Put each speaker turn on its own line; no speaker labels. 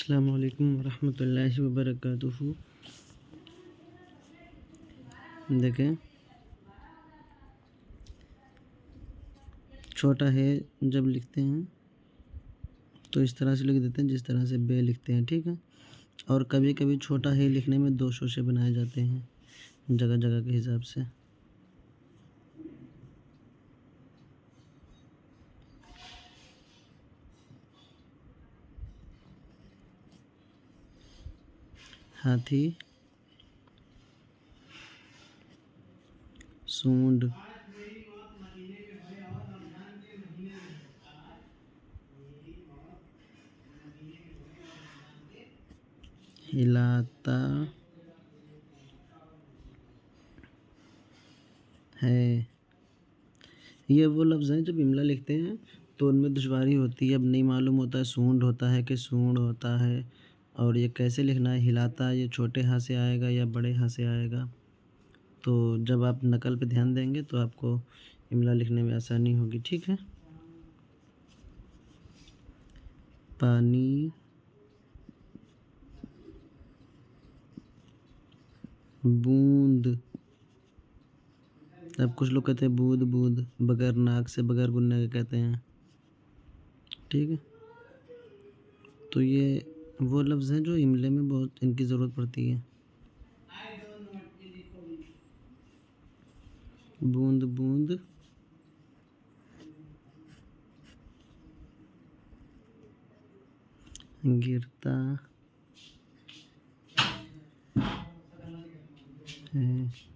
अस्सलामु अलैकुम वरहमतुल्लाहि वबरकातुहू। देखें, छोटा है जब लिखते हैं तो इस तरह से लिख देते हैं जिस तरह से बे लिखते हैं, ठीक है। और कभी कभी छोटा है लिखने में दो शोशे बनाए जाते हैं जगह जगह के हिसाब से। हाथी, सूंड, हिलाता है। ये वो लफ्ज़ हैं जब इमला लिखते हैं तो उनमें दुश्वारी होती है। अब नहीं मालूम होता है सूंड होता है कि सूंड होता है, और ये कैसे लिखना है। हिलाता ये छोटे हाथ से आएगा या बड़े हाथ से आएगा। तो जब आप नकल पे ध्यान देंगे तो आपको इमला लिखने में आसानी होगी, ठीक है। पानी, बूंद। अब कुछ लोग कहते हैं बूंद बूंद, बगैर नाक से बगैर गुनने के कहते हैं, ठीक है। तो ये वो लफ्ज़ हैं जो इमले में बहुत इनकी ज़रूरत पड़ती है। बूंद बूंद, गिरता है।